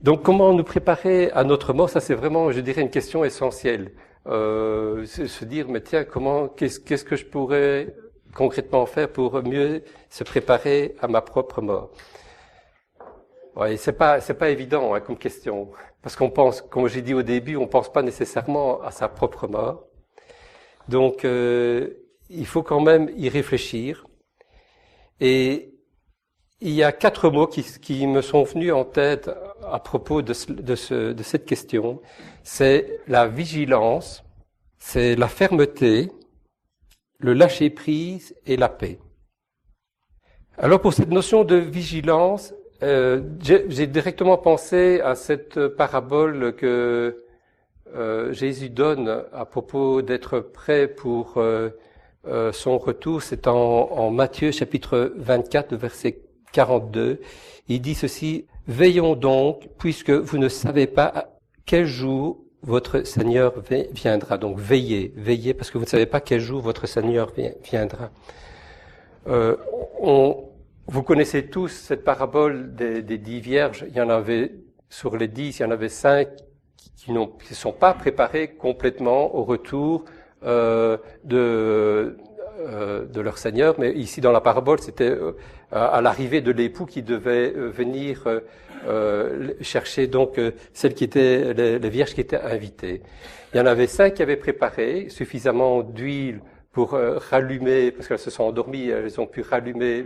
Donc, comment nous préparer à notre mort? Ça, c'est vraiment, je dirais, une question essentielle. Se dire, mais tiens, qu'est-ce que je pourrais concrètement faire pour mieux se préparer à ma propre mort? Ouais, c'est pas évident hein, comme question, parce qu'on pense, comme j'ai dit au début, on pense pas nécessairement à sa propre mort. Donc, il faut quand même y réfléchir. Et il y a 4 mots qui me sont venus en tête à propos de cette question. C'est la vigilance, c'est la fermeté, le lâcher-prise et la paix. Alors pour cette notion de vigilance, j'ai directement pensé à cette parabole que Jésus donne à propos d'être prêt pour son retour. C'est en Matthieu chapitre 24, verset 42. Il dit ceci: « Veillons donc, puisque vous ne savez pas à quel jour votre Seigneur viendra. » Donc veillez, veillez, parce que vous ne savez pas quel jour votre Seigneur viendra. Vous connaissez tous cette parabole des 10 vierges. Il y en avait, sur les 10, il y en avait 5 qui ne sont pas préparés complètement au retour de leur Seigneur. Mais ici, dans la parabole, c'était à l'arrivée de l'époux qui devait venir chercher donc celles qui étaient les vierges qui étaient invitées. Il y en avait 5 qui avaient préparé suffisamment d'huile pour rallumer, parce qu'elles se sont endormies, elles ont pu rallumer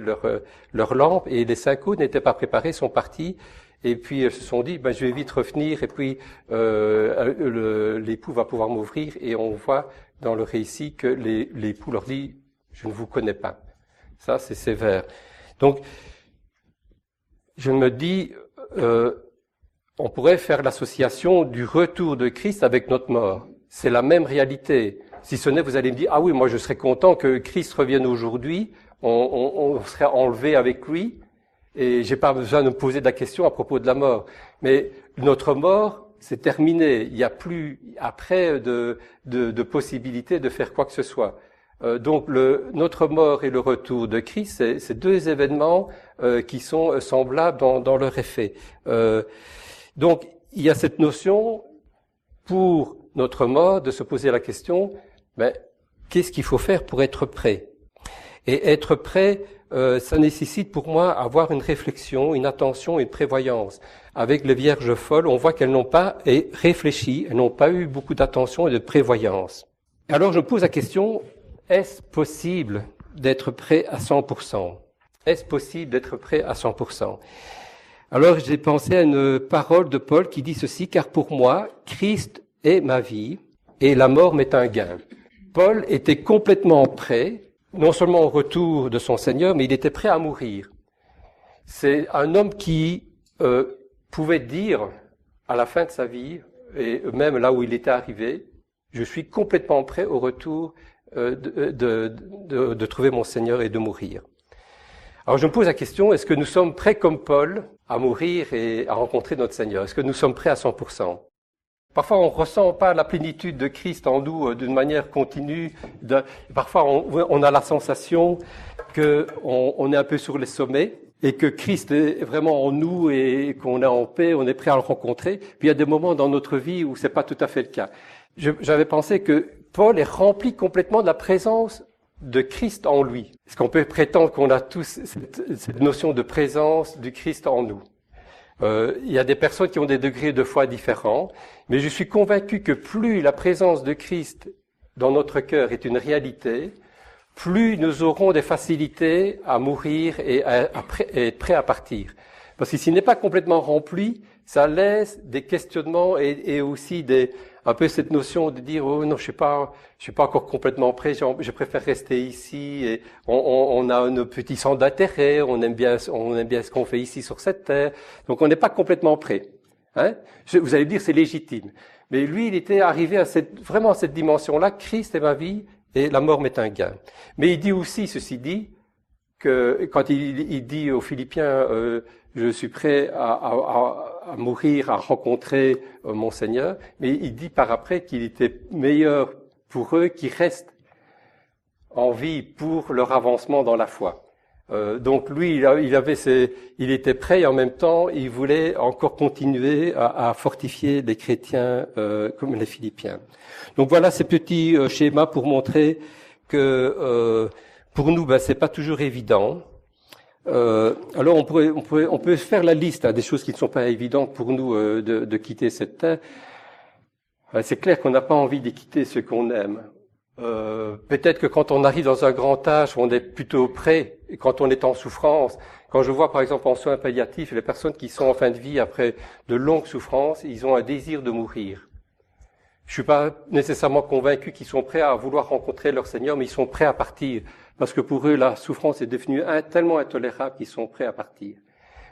leur lampe, et les 5 autres n'étaient pas préparés, sont partis, et puis elles se sont dit, je vais vite revenir, et puis l'époux va pouvoir m'ouvrir, et on voit dans le récit que l'époux leur dit, je ne vous connais pas. Ça, c'est sévère. Donc, je me dis, on pourrait faire l'association du retour de Christ avec notre mort. C'est la même réalité. Si ce n'est, vous allez me dire, ah oui, moi je serais content que Christ revienne aujourd'hui, on serait enlevé avec lui, et j'ai pas besoin de me poser de la question à propos de la mort. Mais notre mort, c'est terminé. Il n'y a plus après de possibilité de faire quoi que ce soit. Donc notre mort et le retour de Christ, c'est 2 événements qui sont semblables dans leur effet. Donc il y a cette notion pour notre mort de se poser la question, qu'est-ce qu'il faut faire pour être prêt? Et être prêt, ça nécessite pour moi avoir une réflexion, une attention, une prévoyance. Avec les vierges folles, on voit qu'elles n'ont pas réfléchi, elles n'ont pas eu beaucoup d'attention et de prévoyance. Alors je me pose la question, est-ce possible d'être prêt à 100%? Est-ce possible d'être prêt à 100%? Alors j'ai pensé à une parole de Paul qui dit ceci: « Car pour moi, Christ est ma vie et la mort m'est un gain. » Paul était complètement prêt, non seulement au retour de son Seigneur, mais il était prêt à mourir. C'est un homme qui pouvait dire à la fin de sa vie, et même là où il était arrivé, je suis complètement prêt au retour de trouver mon Seigneur et de mourir. Alors je me pose la question, est-ce que nous sommes prêts comme Paul à mourir et à rencontrer notre Seigneur? Est-ce que nous sommes prêts à 100%? Parfois, on ressent pas la plénitude de Christ en nous d'une manière continue. Parfois, on a la sensation qu'on est un peu sur les sommets et que Christ est vraiment en nous et qu'on est en paix, on est prêt à le rencontrer. Puis il y a des moments dans notre vie où c'est pas tout à fait le cas. J'avais pensé que Paul est rempli complètement de la présence de Christ en lui. Est-ce qu'on peut prétendre qu'on a tous cette notion de présence du Christ en nous? Il y a des personnes qui ont des degrés de foi différents, mais je suis convaincu que plus la présence de Christ dans notre cœur est une réalité, plus nous aurons des facilités à mourir et à être prêts à partir. Parce que s'il n'est pas complètement rempli, ça laisse des questionnements et aussi un peu cette notion de dire, oh non, je suis pas encore complètement prêt, je préfère rester ici, et on a un petit centre d'intérêt, on aime bien ce qu'on fait ici sur cette terre, donc on n'est pas complètement prêt. Hein? Vous allez me dire, c'est légitime. Mais lui, il était arrivé à vraiment cette dimension-là, Christ est ma vie, et la mort m'est un gain. Mais il dit aussi, ceci dit, que quand il dit aux Philippiens, je suis prêt à mourir, à rencontrer mon Seigneur, mais il dit par après qu'il était meilleur pour eux qui restent en vie pour leur avancement dans la foi. Donc lui, il était prêt et en même temps, il voulait encore continuer à fortifier les chrétiens comme les Philippiens. Donc voilà ces petits schémas pour montrer que pour nous, c'est pas toujours évident. Alors on peut faire la liste des choses qui ne sont pas évidentes pour nous de quitter cette terre. C'est clair qu'on n'a pas envie de quitter ce qu'on aime. Peut-être que quand on arrive dans un grand âge, on est plutôt prêt, et quand on est en souffrance. Quand je vois par exemple en soins palliatifs, les personnes qui sont en fin de vie après de longues souffrances, ils ont un désir de mourir. Je suis pas nécessairement convaincu qu'ils sont prêts à vouloir rencontrer leur Seigneur, mais ils sont prêts à partir, parce que pour eux la souffrance est devenue tellement intolérable qu'ils sont prêts à partir.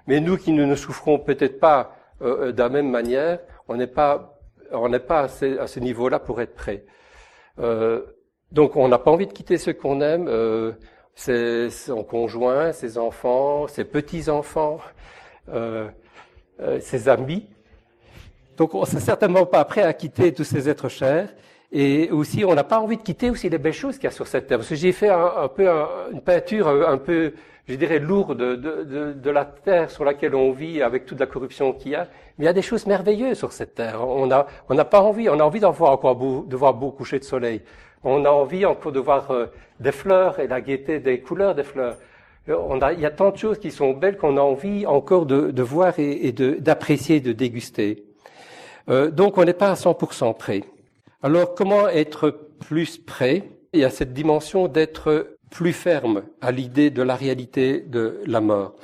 Mais nous qui ne souffrons peut-être pas de la même manière, on n'est pas à ce niveau-là pour être prêts. Donc on n'a pas envie de quitter ce qu'on aime, son conjoint, ses enfants, ses petits-enfants, ses amis. Donc on n'est certainement pas prêt à quitter tous ces êtres chers. Et aussi, on n'a pas envie de quitter aussi les belles choses qu'il y a sur cette terre. Parce que j'ai fait une peinture un peu, je dirais, lourde de la terre sur laquelle on vit avec toute la corruption qu'il y a. Mais il y a des choses merveilleuses sur cette terre. On n'a pas envie, on a envie d'en voir encore de voir beau coucher de soleil. On a envie encore de voir des fleurs et la gaieté des couleurs des fleurs. Il y a tant de choses qui sont belles qu'on a envie encore de voir et d'apprécier, de déguster. Donc on n'est pas à 100% prêt. Alors, comment être plus prêt? Il y a cette dimension d'être plus ferme à l'idée de la réalité de la mort.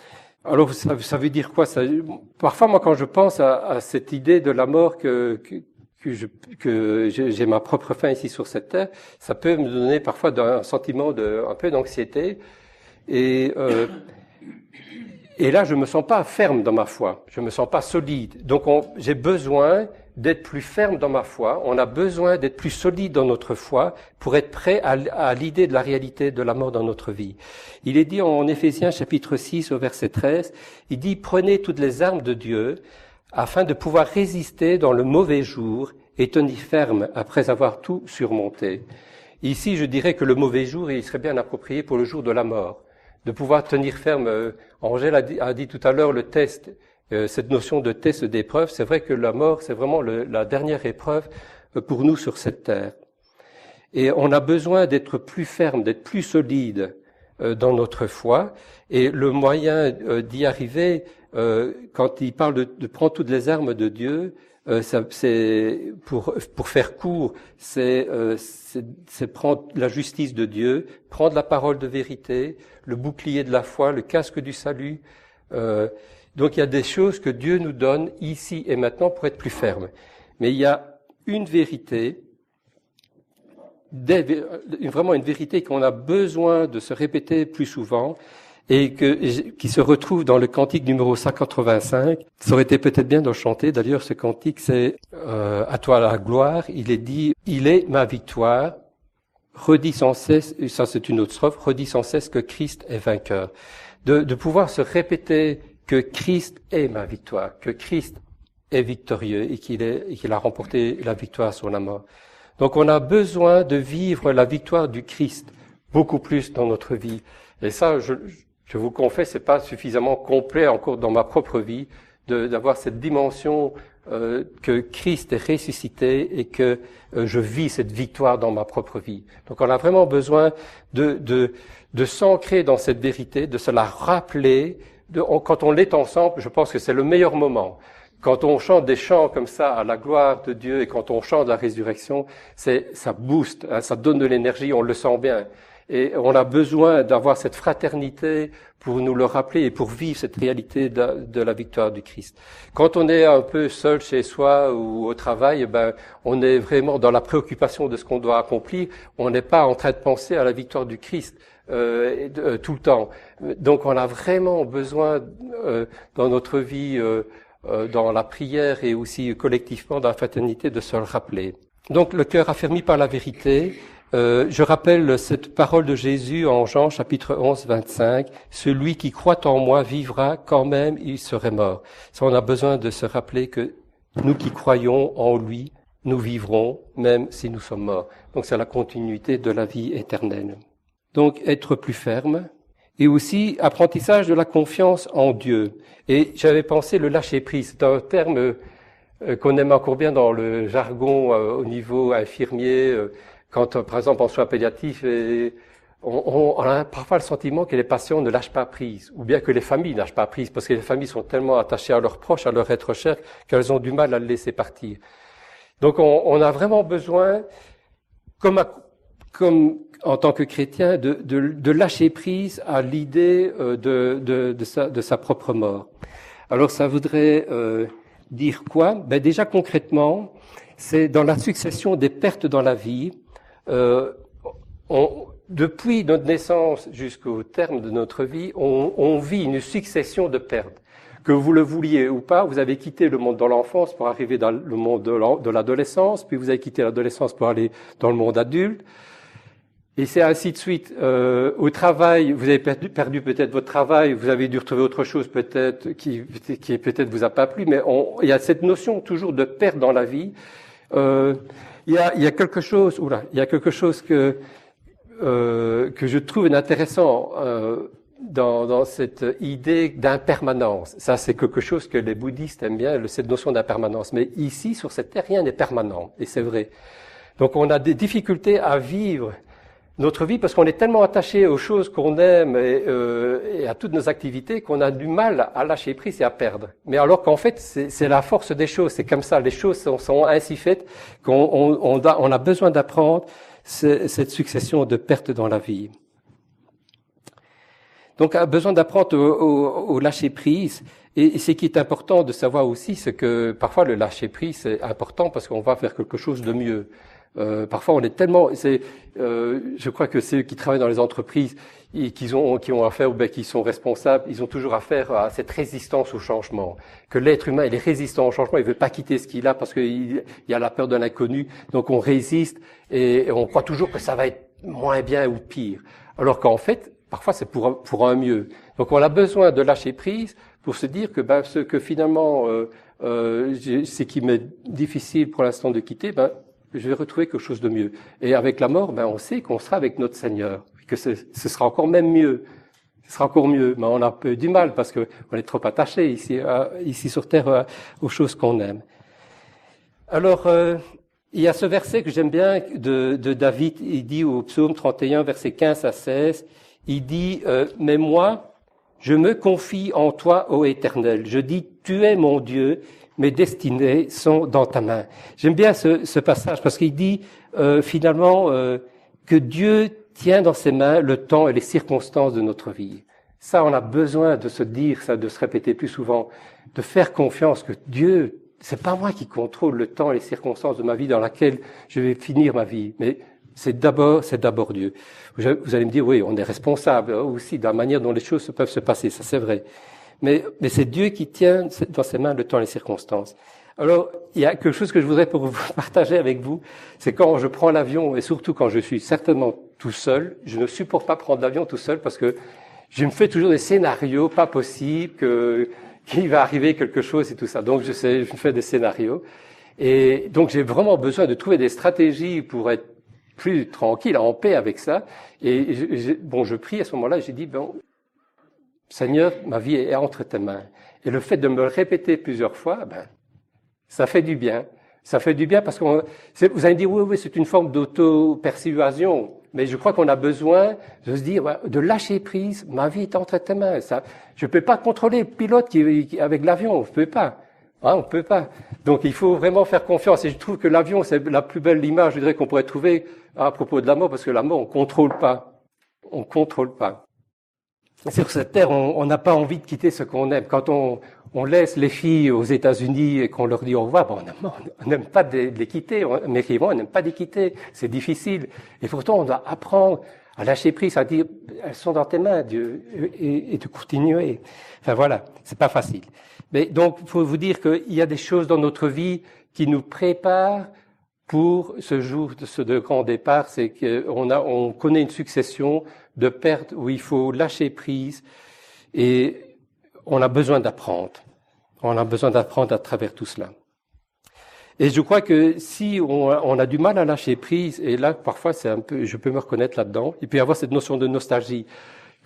Alors, ça veut dire quoi ça? Parfois, moi, quand je pense à cette idée de la mort que j'ai ma propre fin ici sur cette terre, ça peut me donner parfois un sentiment un peu d'anxiété. Et là, je me sens pas ferme dans ma foi. Je me sens pas solide. Donc, j'ai besoin d'être plus ferme dans ma foi, on a besoin d'être plus solide dans notre foi pour être prêt à l'idée de la réalité de la mort dans notre vie. Il est dit en Éphésiens chapitre 6 au verset 13, il dit « Prenez toutes les armes de Dieu afin de pouvoir résister dans le mauvais jour et tenir ferme après avoir tout surmonté. » Ici, je dirais que le mauvais jour, il serait bien approprié pour le jour de la mort, de pouvoir tenir ferme. Angèle a dit tout à l'heure le test. Cette notion de test d'épreuve, c'est vrai que la mort, c'est vraiment la dernière épreuve pour nous sur cette terre. Et on a besoin d'être plus ferme, d'être plus solide dans notre foi. Et le moyen d'y arriver, quand il parle de prendre toutes les armes de Dieu, c'est pour faire court, c'est prendre la justice de Dieu, prendre la parole de vérité, le bouclier de la foi, le casque du salut. Donc il y a des choses que Dieu nous donne ici et maintenant pour être plus ferme. Mais il y a une vérité, vraiment une vérité qu'on a besoin de se répéter plus souvent et qui se retrouve dans le cantique numéro 185. Ça aurait été peut-être bien de chanter. D'ailleurs, ce cantique, c'est à toi la gloire. Il est dit, il est ma victoire. Redis sans cesse, et ça c'est une autre strophe, redis sans cesse que Christ est vainqueur. De pouvoir se répéter que Christ est ma victoire, que Christ est victorieux et qu'il a remporté la victoire sur la mort. Donc on a besoin de vivre la victoire du Christ beaucoup plus dans notre vie. Et ça, je vous confesse, c'est pas suffisamment complet encore dans ma propre vie d'avoir cette dimension que Christ est ressuscité et que je vis cette victoire dans ma propre vie. Donc on a vraiment besoin de s'ancrer dans cette vérité, de se la rappeler. Quand on l'est ensemble, je pense que c'est le meilleur moment. Quand on chante des chants comme ça à la gloire de Dieu et quand on chante la résurrection, ça booste, ça donne de l'énergie, on le sent bien. Et on a besoin d'avoir cette fraternité pour nous le rappeler et pour vivre cette réalité de la victoire du Christ. Quand on est un peu seul chez soi ou au travail, on est vraiment dans la préoccupation de ce qu'on doit accomplir. On n'est pas en train de penser à la victoire du Christ tout le temps. Donc on a vraiment besoin dans notre vie, dans la prière et aussi collectivement dans la fraternité de se le rappeler. Donc le cœur affermi par la vérité. Je rappelle cette parole de Jésus en Jean chapitre 11, 25. Celui qui croit en moi vivra quand même il serait mort. Ça, on a besoin de se rappeler que nous qui croyons en lui, nous vivrons même si nous sommes morts. Donc c'est la continuité de la vie éternelle. Donc être plus ferme et aussi apprentissage de la confiance en Dieu. Et j'avais pensé le lâcher-prise. C'est un terme qu'on aime encore bien dans le jargon au niveau infirmier, quand par exemple en soins pédiatriques, on a parfois le sentiment que les patients ne lâchent pas prise, ou bien que les familles ne lâchent pas prise, parce que les familles sont tellement attachées à leurs proches, à leur être cher, qu'elles ont du mal à le laisser partir. Donc on a vraiment besoin, comme en tant que chrétien, de lâcher prise à l'idée de sa propre mort. Alors ça voudrait dire quoi? Ben déjà concrètement, c'est dans la succession des pertes dans la vie. Depuis notre naissance jusqu'au terme de notre vie, on vit une succession de pertes. Que vous le vouliez ou pas, vous avez quitté le monde de l'enfance pour arriver dans le monde de l'adolescence, puis vous avez quitté l'adolescence pour aller dans le monde adulte. Et c'est ainsi de suite. Au travail, vous avez perdu peut-être votre travail, vous avez dû retrouver autre chose peut-être qui peut-être vous a pas plu, mais il y a cette notion toujours de perte dans la vie. Il y a quelque chose, que je trouve intéressant dans cette idée d'impermanence. Ça, c'est quelque chose que les bouddhistes aiment bien, cette notion d'impermanence. Mais ici, sur cette terre, rien n'est permanent, et c'est vrai. Donc, on a des difficultés à vivre notre vie parce qu'on est tellement attaché aux choses qu'on aime et à toutes nos activités qu'on a du mal à lâcher prise et à perdre. Mais alors qu'en fait, c'est la force des choses. C'est comme ça. Les choses sont ainsi faites qu'on a besoin d'apprendre cette succession de pertes dans la vie. Donc, a besoin d'apprendre au lâcher prise. Et ce qui est important de savoir aussi, c'est que parfois le lâcher prise c'est important parce qu'on va faire quelque chose de mieux. Parfois, on est tellement. Je crois que ceux qui travaillent dans les entreprises et qui ont affaire ou bien qui sont responsables, ils ont toujours affaire à cette résistance au changement. Que l'être humain, il est résistant au changement. Il veut pas quitter ce qu'il a parce qu'il y a la peur de l'inconnu. Donc, on résiste et on croit toujours que ça va être moins bien ou pire. Alors qu'en fait, parfois, c'est pour un mieux. Donc, on a besoin de lâcher prise pour se dire que ce que finalement, ce qui m'est difficile pour l'instant de quitter, je vais retrouver quelque chose de mieux. Et avec la mort, on sait qu'on sera avec notre Seigneur, que ce sera encore même mieux. Ce sera encore mieux. Mais on a un peu du mal parce que on est trop attaché ici sur terre aux choses qu'on aime. Alors, il y a ce verset que j'aime bien de David. Il dit au psaume 31, versets 15 à 16, il dit mais moi, je me confie en toi, ô Éternel. Je dis, tu es mon Dieu. Mes destinées sont dans ta main. J'aime bien ce passage parce qu'il dit finalement que Dieu tient dans ses mains le temps et les circonstances de notre vie. Ça, on a besoin de se dire ça, de se répéter plus souvent, de faire confiance que Dieu, c'est pas moi qui contrôle le temps et les circonstances de ma vie dans laquelle je vais finir ma vie, mais c'est d'abord Dieu. Vous allez me dire, oui, on est responsable aussi de la manière dont les choses peuvent se passer, ça c'est vrai. Mais c'est Dieu qui tient dans ses mains le temps et les circonstances. Alors, il y a quelque chose que je voudrais partager avec vous, c'est quand je prends l'avion, et surtout quand je suis certainement tout seul, je ne supporte pas prendre l'avion tout seul parce que je me fais toujours des scénarios pas possibles, qu'il va arriver quelque chose et tout ça. Donc, je me fais des scénarios. Et donc, j'ai vraiment besoin de trouver des stratégies pour être plus tranquille, en paix avec ça. Et je prie à ce moment-là, j'ai dit, Seigneur, ma vie est entre tes mains. Et le fait de me le répéter plusieurs fois, ça fait du bien. Ça fait du bien parce que vous allez me dire, oui, c'est une forme d'auto-persuasion. Mais je crois qu'on a besoin de se dire, de lâcher prise. Ma vie est entre tes mains. Ça, je peux pas contrôler le pilote qui avec l'avion. On peut pas. On peut pas. Donc, il faut vraiment faire confiance. Et je trouve que l'avion, c'est la plus belle image, je dirais, qu'on pourrait trouver à propos de la mort, parce que la mort, on contrôle pas. On contrôle pas. Sur cette terre, on n'a pas envie de quitter ce qu'on aime. Quand on laisse les filles aux États-Unis et qu'on leur dit au revoir, on n'aime pas de les quitter. Mes filles, on n'aime pas de les quitter. C'est difficile. Et pourtant, on doit apprendre à lâcher prise, à dire, elles sont dans tes mains, Dieu, et de continuer. Enfin voilà, c'est pas facile. Mais donc, il faut vous dire qu'il y a des choses dans notre vie qui nous préparent pour ce jour de grand départ. C'est qu'on connaît une succession de pertes où il faut lâcher prise et on a besoin d'apprendre. On a besoin d'apprendre à travers tout cela. Et je crois que si on a du mal à lâcher prise, et là parfois c'est un peu, je peux me reconnaître là-dedans, il peut y avoir cette notion de nostalgie.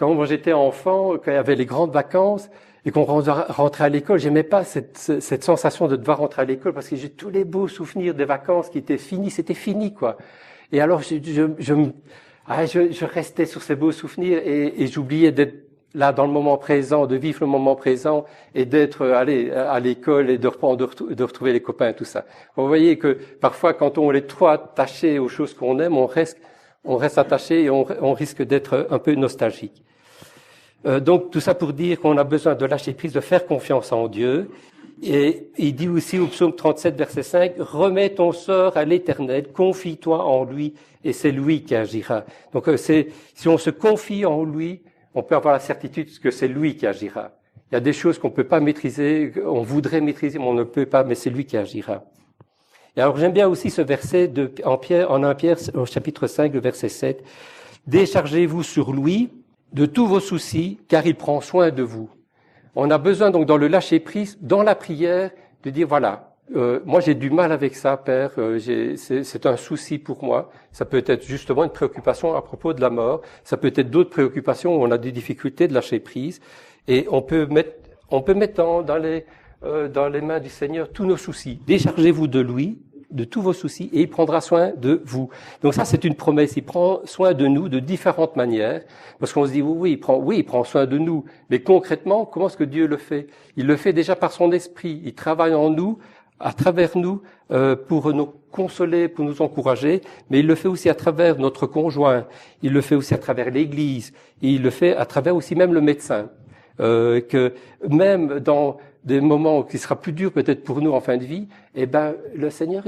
Quand j'étais enfant, quand il y avait les grandes vacances et qu'on rentrait à l'école, j'aimais pas cette sensation de devoir rentrer à l'école parce que j'ai tous les beaux souvenirs des vacances qui étaient finis, c'était fini, quoi. Et alors, je restais sur ces beaux souvenirs et j'oubliais d'être là dans le moment présent, de vivre le moment présent et d'être allé à l'école et de retrouver les copains et tout ça. Vous voyez que parfois, quand on est trop attaché aux choses qu'on aime, on reste attaché et on risque d'être un peu nostalgique. Donc tout ça pour dire qu'on a besoin de lâcher prise, de faire confiance en Dieu. Et il dit aussi au psaume 37, verset 5, « Remets ton sort à l'Éternel, confie-toi en lui, et c'est lui qui agira. » Donc si on se confie en lui, on peut avoir la certitude que c'est lui qui agira. Il y a des choses qu'on ne peut pas maîtriser, on voudrait maîtriser, mais on ne peut pas, mais c'est lui qui agira. Et alors j'aime bien aussi ce verset en 1 Pierre au chapitre 5, le verset 7, « Déchargez-vous sur lui de tous vos soucis, car il prend soin de vous. » On a besoin donc dans le lâcher-prise, dans la prière, de dire voilà, moi j'ai du mal avec ça, Père, c'est un souci pour moi. Ça peut être justement une préoccupation à propos de la mort, ça peut être d'autres préoccupations où on a des difficultés de lâcher prise, et on peut mettre dans les mains du Seigneur tous nos soucis. Déchargez-vous de lui, de tous vos soucis, et il prendra soin de vous. Donc ça, c'est une promesse. Il prend soin de nous de différentes manières, parce qu'on se dit oui, il prend soin de nous. Mais concrètement, comment est-ce que Dieu le fait? Il le fait déjà par son esprit. Il travaille en nous, à travers nous, pour nous consoler, pour nous encourager. Mais il le fait aussi à travers notre conjoint. Il le fait aussi à travers l'Église. Et il le fait à travers aussi même le médecin. Que même dans des moments qui sera plus dur peut-être pour nous en fin de vie, eh ben le Seigneur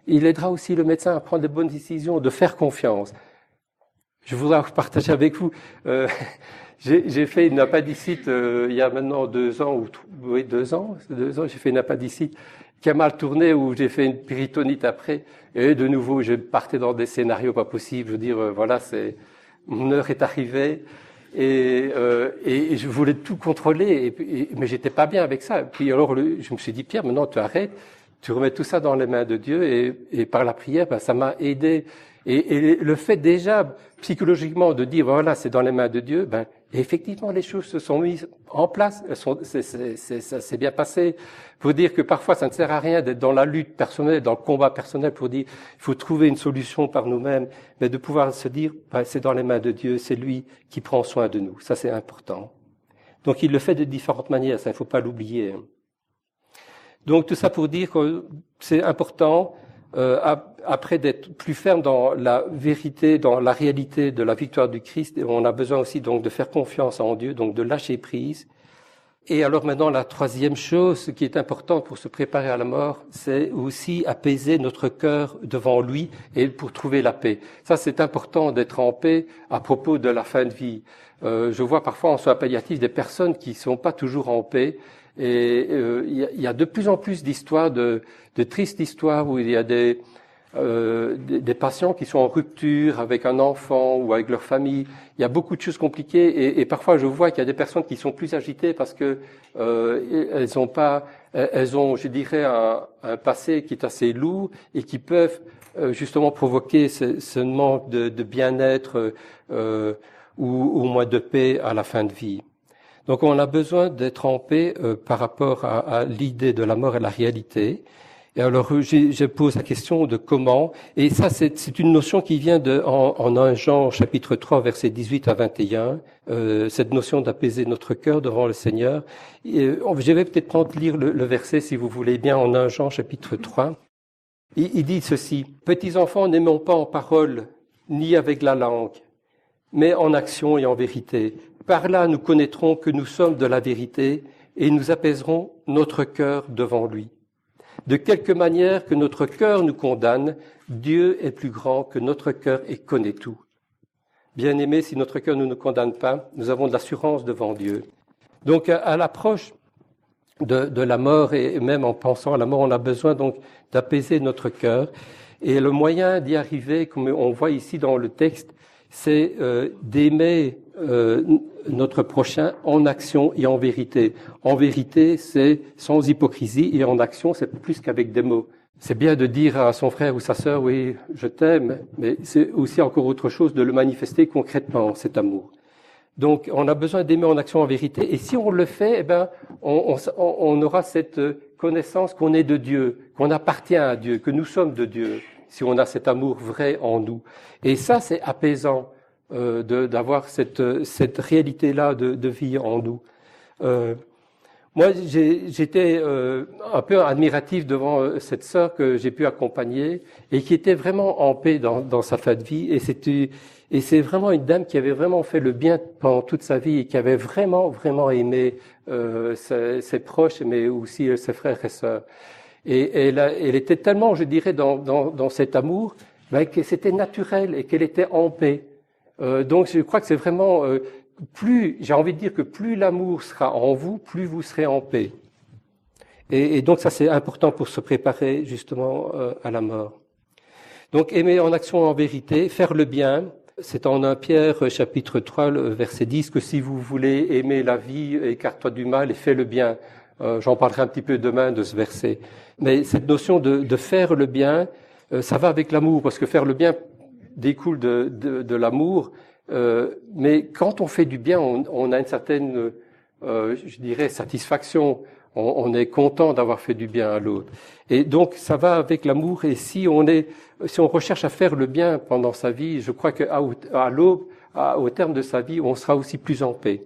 il aidera aussi le médecin à prendre des bonnes décisions, de faire confiance. Je voudrais partager avec vous. J'ai fait une appendicite il y a maintenant 2 ans ou 2 ans. J'ai fait une appendicite qui a mal tourné où j'ai fait une péritonite après. Et de nouveau, je partais dans des scénarios pas possibles. Je veux dire, voilà, mon heure est arrivée. Et je voulais tout contrôler, mais j'étais pas bien avec ça. Puis alors, je me suis dit, Pierre, maintenant tu arrêtes, tu remets tout ça dans les mains de Dieu, et par la prière, ça m'a aidé. Et le fait déjà, psychologiquement, de dire, voilà, c'est dans les mains de Dieu, effectivement, les choses se sont mises en place, ça s'est bien passé. Pour dire que parfois, ça ne sert à rien d'être dans la lutte personnelle, dans le combat personnel, pour dire, il faut trouver une solution par nous-mêmes, mais de pouvoir se dire, c'est dans les mains de Dieu, c'est lui qui prend soin de nous. Ça, c'est important. Donc, il le fait de différentes manières, ça, il ne faut pas l'oublier. Donc, tout ça pour dire que c'est important, après d'être plus ferme dans la vérité, dans la réalité de la victoire du Christ, on a besoin aussi donc de faire confiance en Dieu, donc de lâcher prise. Et alors maintenant, la troisième chose, ce qui est important pour se préparer à la mort, c'est aussi apaiser notre cœur devant lui et pour trouver la paix. Ça, c'est important d'être en paix à propos de la fin de vie. Je vois parfois en soins palliatifs des personnes qui sont pas toujours en paix. Et il y a de plus en plus d'histoires, de tristes histoires où il y a des patients qui sont en rupture avec un enfant ou avec leur famille. Il y a beaucoup de choses compliquées et parfois je vois qu'il y a des personnes qui sont plus agitées parce que elles ont, je dirais, un passé qui est assez lourd et qui peuvent justement provoquer ce manque de bien-être ou moins de paix à la fin de vie. Donc on a besoin d'être en paix par rapport à l'idée de la mort et la réalité. Et alors je pose la question de comment, et ça c'est une notion qui vient en 1 Jean chapitre 3 versets 18 à 21, cette notion d'apaiser notre cœur devant le Seigneur. Je vais peut-être lire le verset si vous voulez bien en 1 Jean chapitre 3. Il dit ceci: « Petits enfants, n'aimons pas en parole ni avec la langue, mais en action et en vérité. Par là nous connaîtrons que nous sommes de la vérité et nous apaiserons notre cœur devant lui. De quelque manière que notre cœur nous condamne, Dieu est plus grand que notre cœur et connaît tout. Bien-aimés, si notre cœur ne nous condamne pas, nous avons de l'assurance devant Dieu. » Donc, à l'approche de la mort, et même en pensant à la mort, on a besoin donc d'apaiser notre cœur. Et le moyen d'y arriver, comme on voit ici dans le texte, c'est d'aimer notre prochain en action et en vérité. En vérité, c'est sans hypocrisie, et en action, c'est plus qu'avec des mots. C'est bien de dire à son frère ou sa sœur, oui, je t'aime, mais c'est aussi encore autre chose de le manifester concrètement, cet amour. Donc, on a besoin d'aimer en action en vérité. Et si on le fait, eh ben, on aura cette connaissance qu'on est de Dieu, qu'on appartient à Dieu, que nous sommes de Dieu, si on a cet amour vrai en nous. Et ça, c'est apaisant d'avoir cette réalité-là de vie en nous. Moi, j'étais un peu admiratif devant cette sœur que j'ai pu accompagner et qui était vraiment en paix dans sa fin de vie. Et c'est vraiment une dame qui avait vraiment fait le bien pendant toute sa vie et qui avait vraiment, vraiment aimé ses proches, mais aussi ses frères et sœurs. Et elle était tellement, je dirais, dans cet amour, que c'était naturel et qu'elle était en paix. Donc, je crois que c'est vraiment... j'ai envie de dire que plus l'amour sera en vous, plus vous serez en paix. Et donc ça c'est important pour se préparer justement à la mort. Donc aimer en action en vérité, faire le bien, c'est en 1 Pierre chapitre 3 verset 10 que si vous voulez aimer la vie, écarte-toi du mal et fais le bien. J'en parlerai un petit peu demain de ce verset. Mais cette notion de faire le bien, ça va avec l'amour, parce que faire le bien découle de l'amour. Mais quand on fait du bien, on a une certaine, je dirais, satisfaction. On est content d'avoir fait du bien à l'autre. Et donc, ça va avec l'amour. Et si on recherche à faire le bien pendant sa vie, je crois qu'à l'aube, au terme de sa vie, on sera aussi plus en paix.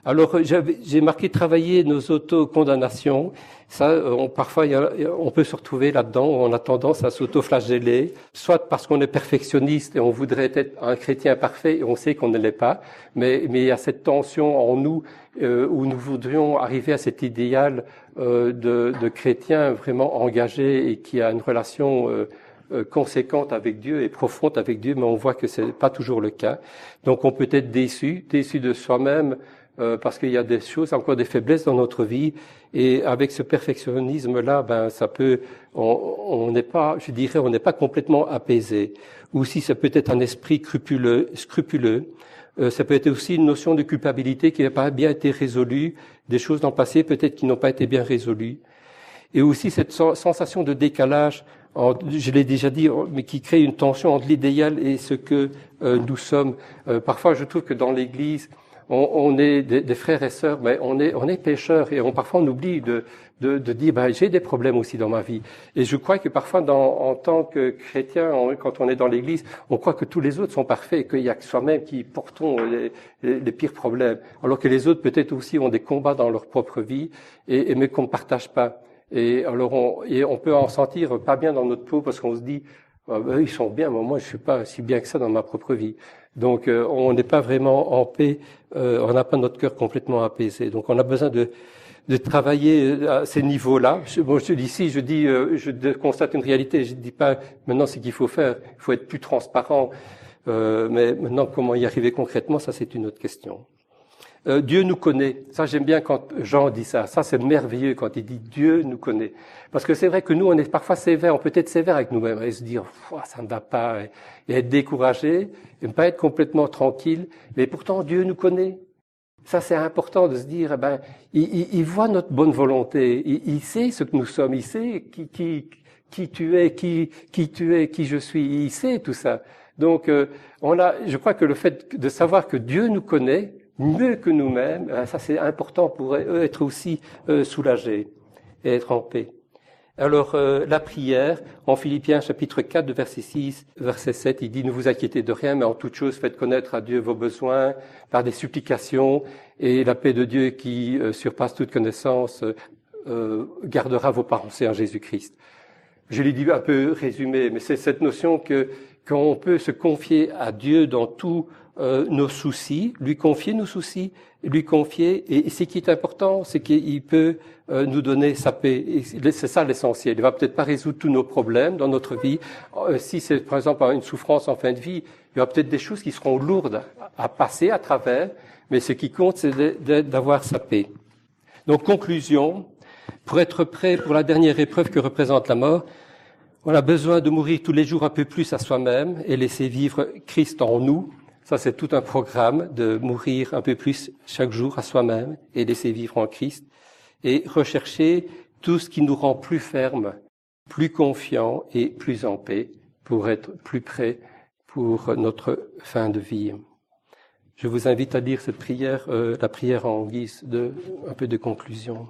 Alors, j'ai marqué travailler nos autocondamnations. Ça, parfois, on peut se retrouver là-dedans où on a tendance à s'auto-flageller, soit parce qu'on est perfectionniste et on voudrait être un chrétien parfait et on sait qu'on ne l'est pas, mais il y a cette tension en nous où nous voudrions arriver à cet idéal de chrétien vraiment engagé et qui a une relation conséquente avec Dieu et profonde avec Dieu, mais on voit que c'est pas toujours le cas. Donc, on peut être déçu de soi-même, parce qu'il y a des choses, encore des faiblesses dans notre vie, et avec ce perfectionnisme-là, ça peut, on n'est pas, je dirais, on n'est pas complètement apaisé. Ou si ça peut être un esprit scrupuleux, ça peut être aussi une notion de culpabilité qui n'a pas bien été résolue, des choses dans le passé peut-être qui n'ont pas été bien résolues, et aussi cette sensation de décalage, je l'ai déjà dit, mais qui crée une tension entre l'idéal et ce que nous sommes. Parfois, je trouve que dans l'Église, on est des frères et sœurs, mais on est pécheurs et parfois on oublie de dire j'ai des problèmes aussi dans ma vie. Et je crois que parfois en tant que chrétien, quand on est dans l'Église, on croit que tous les autres sont parfaits et qu'il y a que soi-même qui portons les pires problèmes, alors que les autres peut-être aussi ont des combats dans leur propre vie mais qu'on ne partage pas. Et alors on peut en sentir pas bien dans notre peau parce qu'on se dit ils sont bien, mais moi je suis pas si bien que ça dans ma propre vie. Donc on n'est pas vraiment en paix, on n'a pas notre cœur complètement apaisé. Donc on a besoin de travailler à ces niveaux-là. Je constate une réalité. Je dis pas maintenant ce qu'il faut faire. Il faut être plus transparent. Mais maintenant comment y arriver concrètement, ça c'est une autre question. Dieu nous connaît. Ça, j'aime bien quand Jean dit ça. Ça, c'est merveilleux quand il dit Dieu nous connaît. Parce que c'est vrai que nous, on est parfois sévères, on peut être sévère avec nous-mêmes et se dire ça ne va pas, et être découragé, et ne pas être complètement tranquille. Mais pourtant, Dieu nous connaît. Ça, c'est important de se dire, il voit notre bonne volonté. Il sait ce que nous sommes. Il sait qui tu es, qui je suis. Il sait tout ça. Donc, je crois que le fait de savoir que Dieu nous connaît, mieux que nous-mêmes, ça c'est important pour être aussi soulagé et être en paix. Alors la prière, en Philippiens chapitre 4 de verset 6, verset 7, il dit « Ne vous inquiétez de rien, mais en toute chose faites connaître à Dieu vos besoins par des supplications, et la paix de Dieu qui surpasse toute connaissance gardera vos pensées en Jésus-Christ. » Je l'ai dit un peu résumé, mais c'est cette notion qu'on peut se confier à Dieu dans tous nos soucis, lui confier nos soucis, lui confier, et ce qui est important, c'est qu'il peut nous donner sa paix. Et c'est ça l'essentiel. Il va peut-être pas résoudre tous nos problèmes dans notre vie. Si c'est par exemple une souffrance en fin de vie, il y aura peut-être des choses qui seront lourdes à passer à travers, mais ce qui compte, c'est d'avoir sa paix. Donc, conclusion, pour être prêt pour la dernière épreuve que représente la mort, on a besoin de mourir tous les jours un peu plus à soi-même et laisser vivre Christ en nous. Ça, c'est tout un programme de mourir un peu plus chaque jour à soi-même et laisser vivre en Christ. Et rechercher tout ce qui nous rend plus fermes, plus confiants et plus en paix pour être plus prêts pour notre fin de vie. Je vous invite à dire cette prière, la prière en guise un peu de conclusion.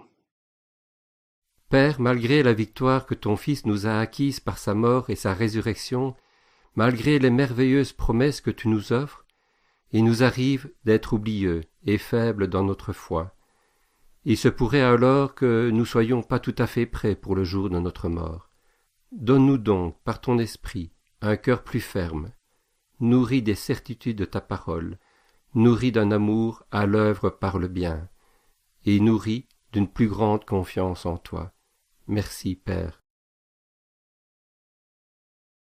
Père, malgré la victoire que ton Fils nous a acquise par sa mort et sa résurrection, malgré les merveilleuses promesses que tu nous offres, il nous arrive d'être oublieux et faibles dans notre foi. Il se pourrait alors que nous soyons pas tout à fait prêts pour le jour de notre mort. Donne-nous donc, par ton esprit, un cœur plus ferme, nourri des certitudes de ta parole, nourri d'un amour à l'œuvre par le bien, et nourri d'une plus grande confiance en toi. Merci, Père.